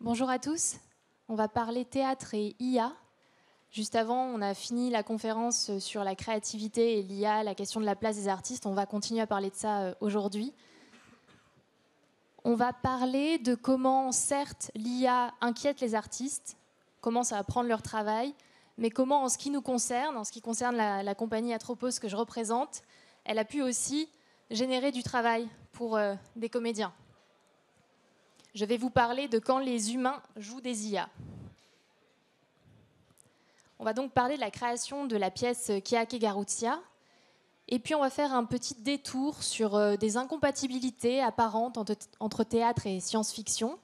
Bonjour à tous. On va parler théâtre et IA. Juste avant, on a fini la conférence sur la créativité et l'IA, la question de la place des artistes. On va continuer à parler de ça aujourd'hui. On va parler de comment, certes, l'IA inquiète les artistes, comment ça va prendre leur travail, mais comment, en ce qui nous concerne, en ce qui concerne la compagnie Atropos que je représente, elle a pu aussi générer du travail pour des comédiens. Je vais vous parler de quand les humains jouent des IA. On va donc parler de la création de la pièce Keake Garuzia. Et puis on va faire un petit détour sur des incompatibilités apparentes entre théâtre et science-fiction.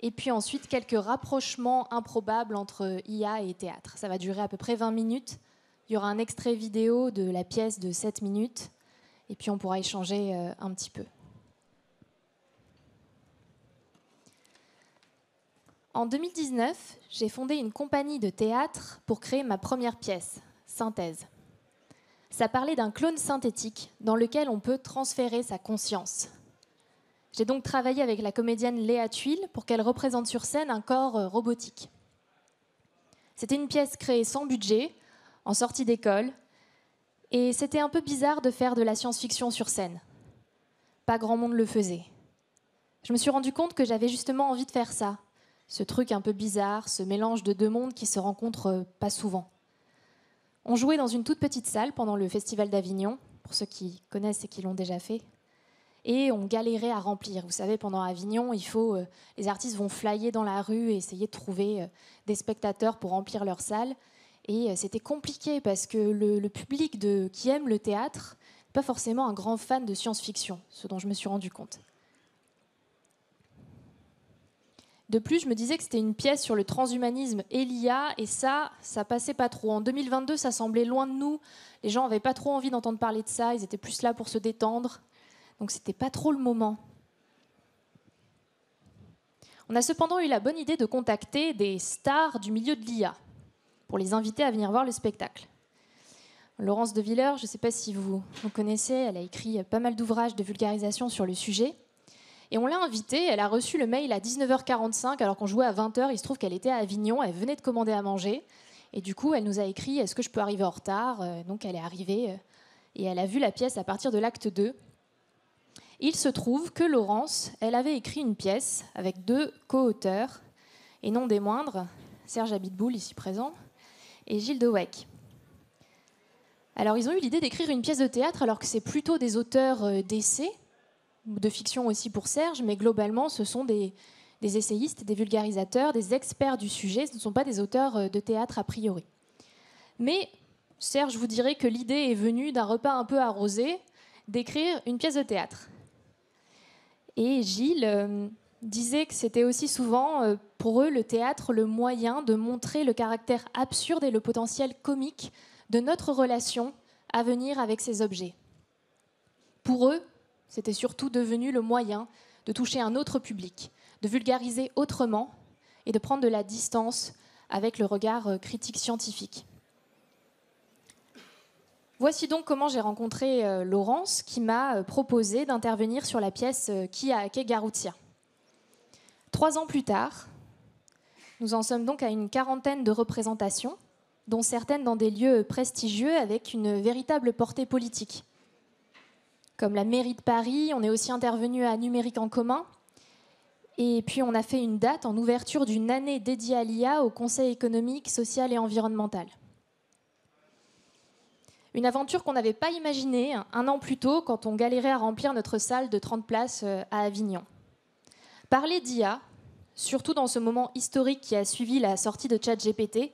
Et puis ensuite quelques rapprochements improbables entre IA et théâtre. Ça va durer à peu près 20 minutes. Il y aura un extrait vidéo de la pièce de 7 minutes. Et puis on pourra échanger un petit peu. En 2019, j'ai fondé une compagnie de théâtre pour créer ma première pièce, Synthèse. Ça parlait d'un clone synthétique dans lequel on peut transférer sa conscience. J'ai donc travaillé avec la comédienne Léa Tuile pour qu'elle représente sur scène un corps robotique. C'était une pièce créée sans budget, en sortie d'école, et c'était un peu bizarre de faire de la science-fiction sur scène. Pas grand monde le faisait. Je me suis rendu compte que j'avais justement envie de faire ça. Ce truc un peu bizarre, ce mélange de deux mondes qui se rencontrent pas souvent. On jouait dans une toute petite salle pendant le Festival d'Avignon, pour ceux qui connaissent et qui l'ont déjà fait, et on galérait à remplir. Vous savez, pendant Avignon, les artistes vont flyer dans la rue et essayer de trouver des spectateurs pour remplir leur salle. Et c'était compliqué parce que le public qui aime le théâtre n'est pas forcément un grand fan de science-fiction, ce dont je me suis rendu compte. De plus, je me disais que c'était une pièce sur le transhumanisme et l'IA, et ça passait pas trop. En 2022, ça semblait loin de nous. Les gens n'avaient pas trop envie d'entendre parler de ça, ils étaient plus là pour se détendre. Donc c'était pas trop le moment. On a cependant eu la bonne idée de contacter des stars du milieu de l'IA pour les inviter à venir voir le spectacle. Laurence de Villers, je ne sais pas si vous connaissez, elle a écrit pas mal d'ouvrages de vulgarisation sur le sujet. Et on l'a invitée, elle a reçu le mail à 19h45 alors qu'on jouait à 20h. Il se trouve qu'elle était à Avignon, elle venait de commander à manger. Et du coup, elle nous a écrit « Est-ce que je peux arriver en retard ?» Donc elle est arrivée et elle a vu la pièce à partir de l'acte 2. Il se trouve que Laurence, elle avait écrit une pièce avec 2 co-auteurs, et non des moindres, Serge Abitboul, ici présent, et Gilles Dewecq. Alors ils ont eu l'idée d'écrire une pièce de théâtre alors que c'est plutôt des auteurs d'essais, de fiction aussi pour Serge, mais globalement, ce sont des essayistes, des vulgarisateurs, des experts du sujet. Ce ne sont pas des auteurs de théâtre a priori. Mais Serge vous dirait que l'idée est venue d'un repas un peu arrosé d'écrire une pièce de théâtre. Et Gilles disait que c'était aussi souvent, pour eux, le théâtre, le moyen de montrer le caractère absurde et le potentiel comique de notre relation à venir avec ces objets. Pour eux, c'était surtout devenu le moyen de toucher un autre public, de vulgariser autrement et de prendre de la distance avec le regard critique scientifique. Voici donc comment j'ai rencontré Laurence, qui m'a proposé d'intervenir sur la pièce Keake Garuzia. 3 ans plus tard, nous en sommes donc à une 40aine de représentations, dont certaines dans des lieux prestigieux avec une véritable portée politique. Comme la mairie de Paris, on est aussi intervenu à Numérique en commun. Et puis on a fait une date en ouverture d'une année dédiée à l'IA au Conseil économique, social et environnemental. Une aventure qu'on n'avait pas imaginée 1 an plus tôt quand on galérait à remplir notre salle de 30 places à Avignon. Parler d'IA, surtout dans ce moment historique qui a suivi la sortie de ChatGPT,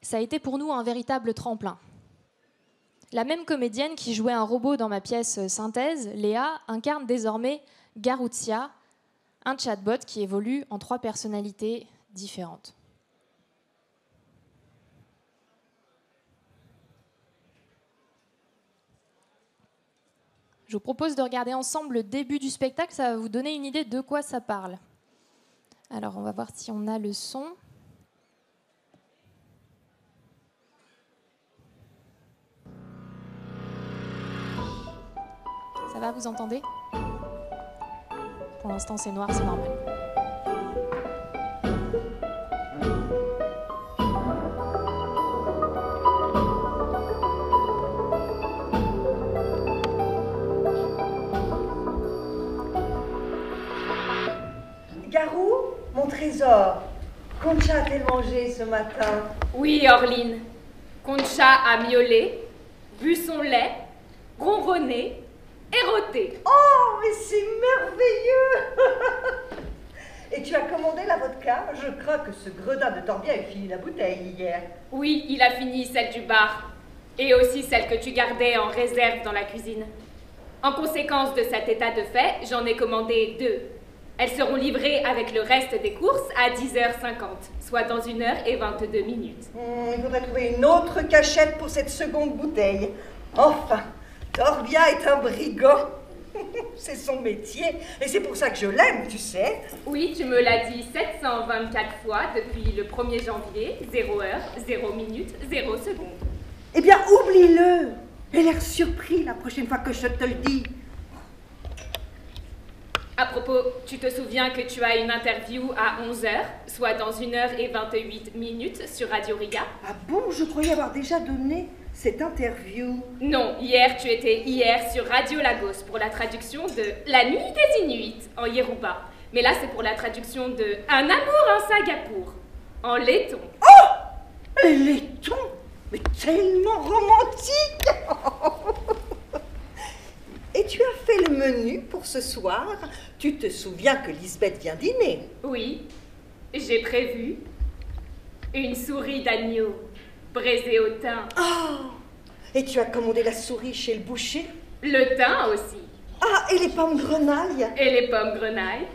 ça a été pour nous un véritable tremplin. La même comédienne qui jouait un robot dans ma pièce Synthèse, Léa, incarne désormais Garuzia, un chatbot qui évolue en 3 personnalités différentes. Je vous propose de regarder ensemble le début du spectacle, ça va vous donner une idée de quoi ça parle. Alors, on va voir si on a le son. Ça va, vous entendez ? Pour l'instant, c'est noir, c'est normal. Mon trésor, Concha a-t-elle mangé ce matin? Oui, Orline. Concha a miaulé, bu son lait, ronronné et rôté. Oh, mais c'est merveilleux! Et tu as commandé la vodka? Je crains que ce gredin de Torbia ait fini la bouteille hier. Oui, il a fini celle du bar. Et aussi celle que tu gardais en réserve dans la cuisine. En conséquence de cet état de fait, j'en ai commandé 2. Elles seront livrées avec le reste des courses à 10h50, soit dans 1h22. Il faudrait trouver une autre cachette pour cette seconde bouteille. Enfin, Torbia est un brigand. C'est son métier, et c'est pour ça que je l'aime, tu sais. Oui, tu me l'as dit 724 fois depuis le 1er janvier, 0h, 0 minute, 0 seconde. Eh bien, oublie-le. J'ai l'air surpris la prochaine fois que je te le dis. À propos, tu te souviens que tu as une interview à 11h, soit dans 1h28 sur Radio Riga? Ah bon, je croyais avoir déjà donné cette interview. Non, hier tu étais sur Radio Lagos pour la traduction de La Nuit des Inuits en Yoruba. Mais là c'est pour la traduction de Un amour en Singapour en laiton. Oh! Les laitons! Mais tellement romantique! Et tu as fait le menu pour ce soir? Tu te souviens que Lisbeth vient dîner? Oui, j'ai prévu une souris d'agneau braisée au thym. Oh! Et tu as commandé la souris chez le boucher? Le thym aussi. Ah, et les pommes grenailles? Et les pommes grenailles.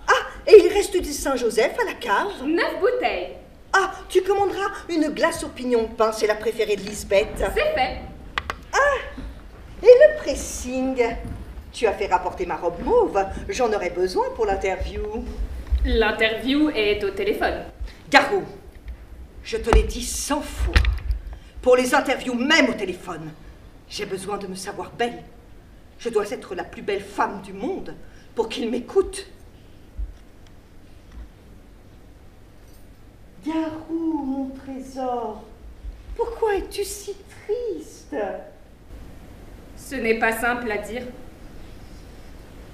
Ah, et il reste du Saint-Joseph à la cave? 9 bouteilles. Ah, tu commanderas une glace au pignon de pain, c'est la préférée de Lisbeth. C'est fait. Ah, et le pressing? Tu as fait rapporter ma robe mauve, j'en aurais besoin pour l'interview. L'interview est au téléphone. Garou, je te l'ai dit 100 fois. Pour les interviews, même au téléphone, j'ai besoin de me savoir belle. Je dois être la plus belle femme du monde pour qu'ils m'écoutent. Garou, mon trésor, pourquoi es-tu si triste? Ce n'est pas simple à dire.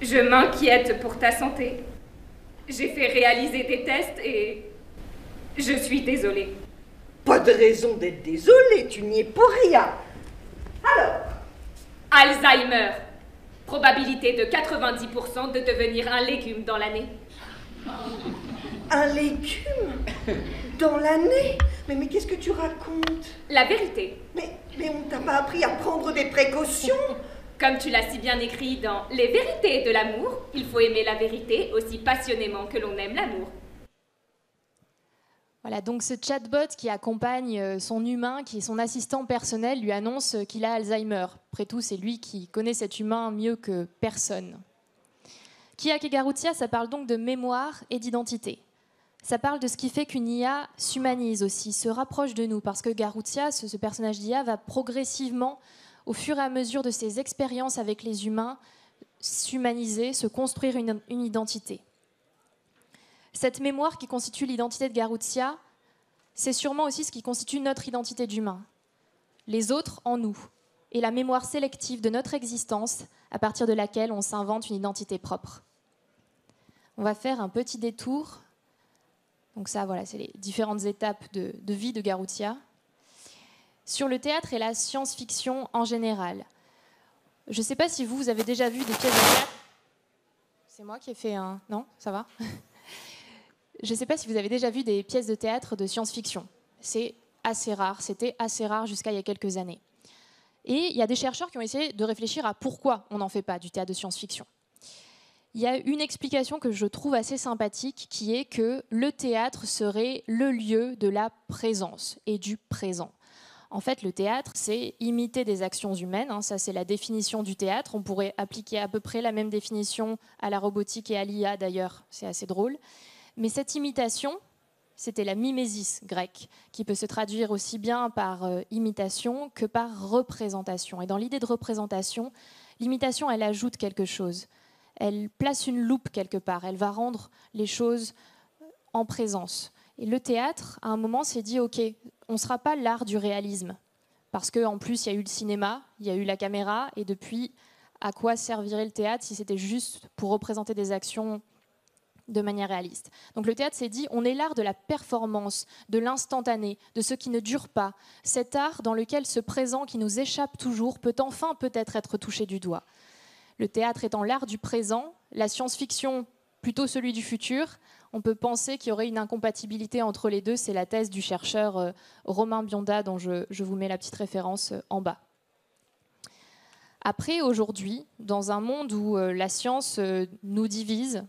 Je m'inquiète pour ta santé. J'ai fait réaliser des tests et je suis désolée. Pas de raison d'être désolée, tu n'y es pour rien. Alors? Alzheimer. Probabilité de 90% de devenir un légume dans l'année. Un légume? Dans l'année? Mais qu'est-ce que tu racontes? La vérité. Mais on ne t'a pas appris à prendre des précautions? Comme tu l'as si bien écrit dans Les vérités de l'amour, il faut aimer la vérité aussi passionnément que l'on aime l'amour. Voilà, donc ce chatbot qui accompagne son humain, qui est son assistant personnel, lui annonce qu'il a Alzheimer. Après tout, c'est lui qui connaît cet humain mieux que personne. Kiak et Garutia, ça parle donc de mémoire et d'identité. Ça parle de ce qui fait qu'une IA s'humanise aussi, se rapproche de nous, parce que Garutia, ce personnage d'IA, va progressivement, au fur et à mesure de ses expériences avec les humains, s'humaniser, se construire une identité. Cette mémoire qui constitue l'identité de Garutia, c'est sûrement aussi ce qui constitue notre identité d'humain. Les autres en nous, et la mémoire sélective de notre existence, à partir de laquelle on s'invente une identité propre. On va faire un petit détour. Donc ça, voilà, c'est les différentes étapes de vie de Garutia. Sur le théâtre et la science-fiction en général. Je ne sais pas si vous avez déjà vu des pièces de théâtre. C'est moi qui ai fait un... Non, ça va. Je ne sais pas si vous avez déjà vu des pièces de théâtre de science-fiction. C'est assez rare, c'était assez rare jusqu'à il y a quelques années. Et il y a des chercheurs qui ont essayé de réfléchir à pourquoi on n'en fait pas du théâtre de science-fiction. Il y a une explication que je trouve assez sympathique, qui est que le théâtre serait le lieu de la présence et du présent. En fait, le théâtre, c'est imiter des actions humaines. Ça, c'est la définition du théâtre. On pourrait appliquer à peu près la même définition à la robotique et à l'IA, d'ailleurs. C'est assez drôle. Mais cette imitation, c'était la mimésis grecque, qui peut se traduire aussi bien par imitation que par représentation. Et dans l'idée de représentation, l'imitation, elle ajoute quelque chose. Elle place une loupe quelque part. Elle va rendre les choses en présence. Et le théâtre, à un moment, s'est dit, OK, on ne sera pas l'art du réalisme. Parce qu'en plus, il y a eu le cinéma, il y a eu la caméra, et depuis, à quoi servirait le théâtre si c'était juste pour représenter des actions de manière réaliste. Donc le théâtre s'est dit, on est l'art de la performance, de l'instantané, de ce qui ne dure pas. Cet art dans lequel ce présent qui nous échappe toujours peut enfin peut-être être touché du doigt. Le théâtre étant l'art du présent, la science-fiction plutôt celui du futur, on peut penser qu'il y aurait une incompatibilité entre les deux. C'est la thèse du chercheur Romain Bionda, dont je vous mets la petite référence en bas. Après, aujourd'hui, dans un monde où la science nous divise,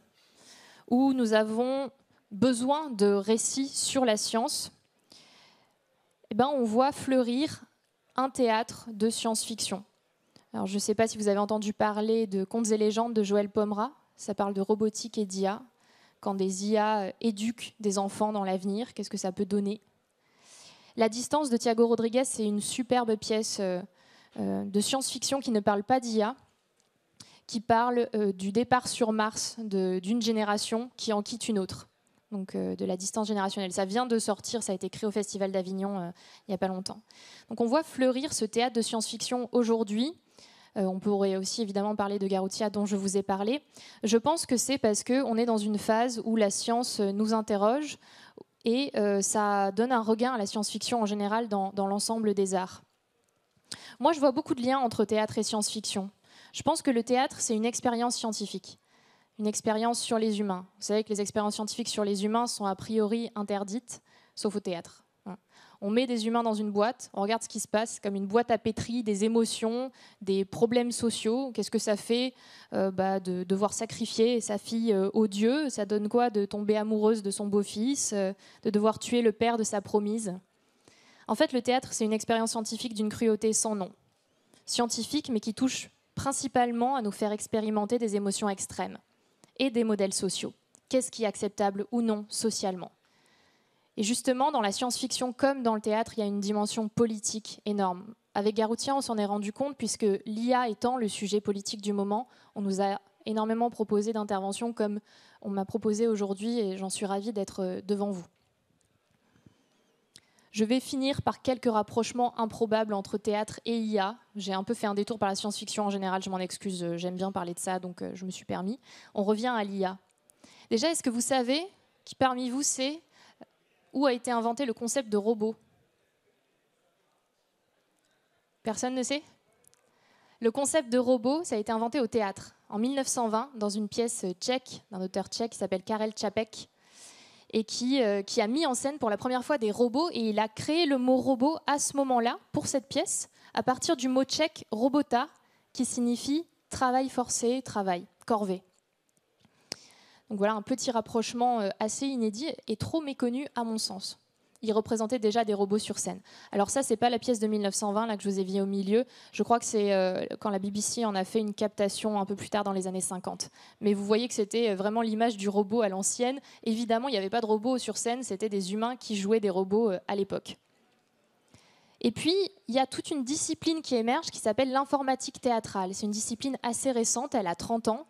où nous avons besoin de récits sur la science, eh ben, on voit fleurir un théâtre de science-fiction. Alors, je ne sais pas si vous avez entendu parler de Contes et légendes de Joël Pomera. Ça parle de robotique et d'IA. Quand des IA éduquent des enfants dans l'avenir, qu'est-ce que ça peut donner? La distance de Thiago Rodriguez, c'est une superbe pièce de science-fiction qui ne parle pas d'IA, qui parle du départ sur Mars d'une génération qui en quitte une autre, donc de la distance générationnelle. Ça vient de sortir, ça a été créé au Festival d'Avignon il n'y a pas longtemps. Donc on voit fleurir ce théâtre de science-fiction aujourd'hui. On pourrait aussi évidemment parler de Garutia dont je vous ai parlé. Je pense que c'est parce qu'on est dans une phase où la science nous interroge et ça donne un regain à la science-fiction en général dans l'ensemble des arts. Moi, je vois beaucoup de liens entre théâtre et science-fiction. Je pense que le théâtre, c'est une expérience scientifique, une expérience sur les humains. Vous savez que les expériences scientifiques sur les humains sont a priori interdites, sauf au théâtre. On met des humains dans une boîte, on regarde ce qui se passe, comme une boîte à pétri, des émotions, des problèmes sociaux. Qu'est-ce que ça fait de devoir sacrifier sa fille au Dieu? Ça donne quoi de tomber amoureuse de son beau-fils, de devoir tuer le père de sa promise? En fait, le théâtre, c'est une expérience scientifique d'une cruauté sans nom. Scientifique, mais qui touche principalement à nous faire expérimenter des émotions extrêmes et des modèles sociaux. Qu'est-ce qui est acceptable ou non socialement? Et justement, dans la science-fiction comme dans le théâtre, il y a une dimension politique énorme. Avec Garutia, on s'en est rendu compte, puisque l'IA étant le sujet politique du moment, on nous a énormément proposé d'interventions comme on m'a proposé aujourd'hui, et j'en suis ravie d'être devant vous. Je vais finir par quelques rapprochements improbables entre théâtre et IA. J'ai un peu fait un détour par la science-fiction en général, je m'en excuse, j'aime bien parler de ça, donc je me suis permis. On revient à l'IA. Déjà, est-ce que vous savez qui parmi vous sait où a été inventé le concept de robot? Personne ne sait? Le concept de robot, ça a été inventé au théâtre en 1920 dans une pièce tchèque d'un auteur tchèque qui s'appelle Karel Čapek et qui a mis en scène pour la première fois des robots, et il a créé le mot robot à ce moment-là pour cette pièce à partir du mot tchèque robota qui signifie travail forcé, travail, corvée. Donc voilà un petit rapprochement assez inédit et trop méconnu à mon sens. Il représentait déjà des robots sur scène. Alors ça, c'est pas la pièce de 1920 là, que je vous ai vue au milieu. Je crois que c'est quand la BBC en a fait une captation un peu plus tard dans les années 50. Mais vous voyez que c'était vraiment l'image du robot à l'ancienne. Évidemment, il n'y avait pas de robots sur scène, c'était des humains qui jouaient des robots à l'époque. Et puis, il y a toute une discipline qui émerge qui s'appelle l'informatique théâtrale. C'est une discipline assez récente, elle a 30 ans.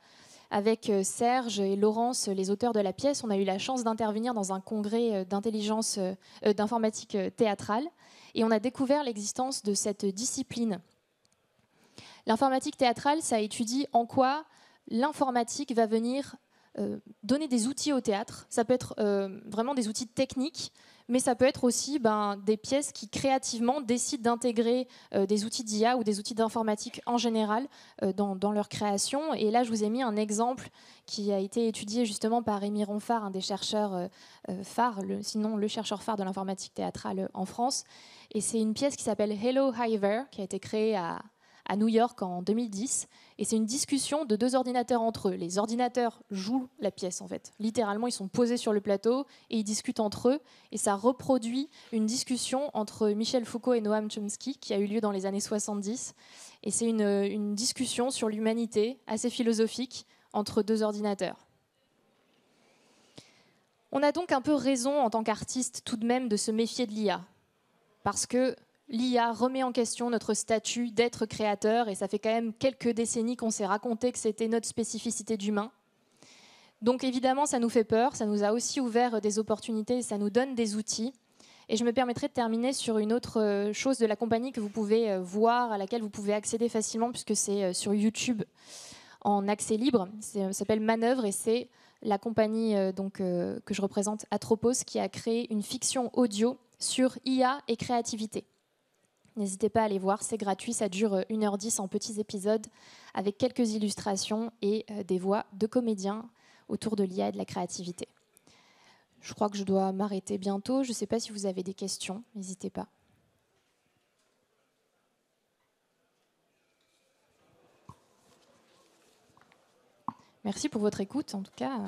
Avec Serge et Laurence, les auteurs de la pièce, on a eu la chance d'intervenir dans un congrès d'informatique théâtrale, et on a découvert l'existence de cette discipline. L'informatique théâtrale, ça étudie en quoi l'informatique va venir donner des outils au théâtre. Ça peut être vraiment des outils techniques, mais ça peut être aussi des pièces qui créativement décident d'intégrer des outils d'IA ou des outils d'informatique en général dans leur création. Et là, je vous ai mis un exemple qui a été étudié justement par Rémi Ronfard, un des chercheurs phares, sinon le chercheur phare de l'informatique théâtrale en France. Et c'est une pièce qui s'appelle Hello Hiver, qui a été créée à New York en 2010. Et c'est une discussion de deux ordinateurs entre eux. Les ordinateurs jouent la pièce, en fait. Littéralement, ils sont posés sur le plateau et ils discutent entre eux. Et ça reproduit une discussion entre Michel Foucault et Noam Chomsky qui a eu lieu dans les années 70. Et c'est une discussion sur l'humanité assez philosophique entre deux ordinateurs. On a donc un peu raison, en tant qu'artiste, tout de même, de se méfier de l'IA. Parce que l'IA remet en question notre statut d'être créateur, et ça fait quand même quelques décennies qu'on s'est raconté que c'était notre spécificité d'humain. Donc évidemment, ça nous fait peur, ça nous a aussi ouvert des opportunités, ça nous donne des outils. Et je me permettrai de terminer sur une autre chose de la compagnie que vous pouvez voir, à laquelle vous pouvez accéder facilement, puisque c'est sur YouTube en accès libre. Ça s'appelle Manœuvre, et c'est la compagnie que je représente, Atropos, qui a créé une fiction audio sur IA et créativité. N'hésitez pas à aller voir, c'est gratuit, ça dure 1h10 en petits épisodes avec quelques illustrations et des voix de comédiens autour de l'IA et de la créativité. Je crois que je dois m'arrêter bientôt. Je ne sais pas si vous avez des questions, n'hésitez pas. Merci pour votre écoute, en tout cas.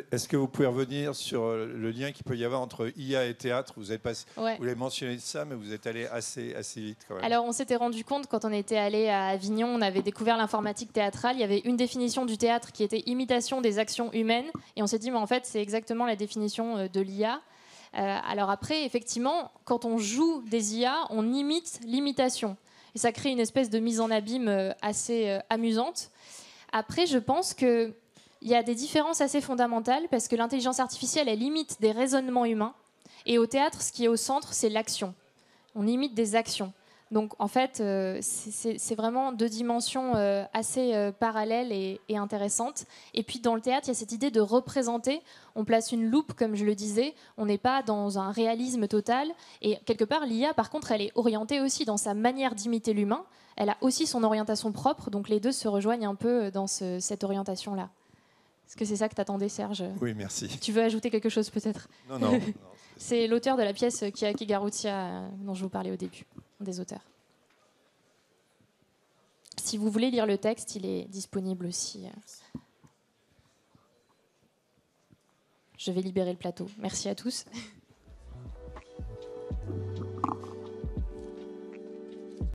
Est-ce que vous pouvez revenir sur le lien qu'il peut y avoir entre IA et théâtre ? Vous avez mentionné ça, mais vous êtes allé assez vite quand même. Alors, on s'était rendu compte, quand on était allé à Avignon, on avait découvert l'informatique théâtrale. Il y avait une définition du théâtre qui était imitation des actions humaines. Et on s'est dit, mais en fait, c'est exactement la définition de l'IA. Alors après, effectivement, quand on joue des IA, on imite l'imitation. Et ça crée une espèce de mise en abîme assez amusante. Après, je pense que il y a des différences assez fondamentales parce que l'intelligence artificielle, elle imite des raisonnements humains. Et au théâtre, ce qui est au centre, c'est l'action. On imite des actions. Donc, en fait, c'est vraiment deux dimensions assez parallèles et intéressantes. Et puis, dans le théâtre, il y a cette idée de représenter. On place une loupe, comme je le disais. On n'est pas dans un réalisme total. Et quelque part, l'IA, par contre, elle est orientée aussi dans sa manière d'imiter l'humain. Elle a aussi son orientation propre. Donc, les deux se rejoignent un peu dans cette orientation-là. Est-ce que c'est ça que t'attendais, Serge ? Oui, merci. Tu veux ajouter quelque chose, peut-être ? Non. C'est l'auteur de la pièce Kiaki Garutia dont je vous parlais au début, un des auteurs. Si vous voulez lire le texte, il est disponible aussi. Je vais libérer le plateau. Merci à tous.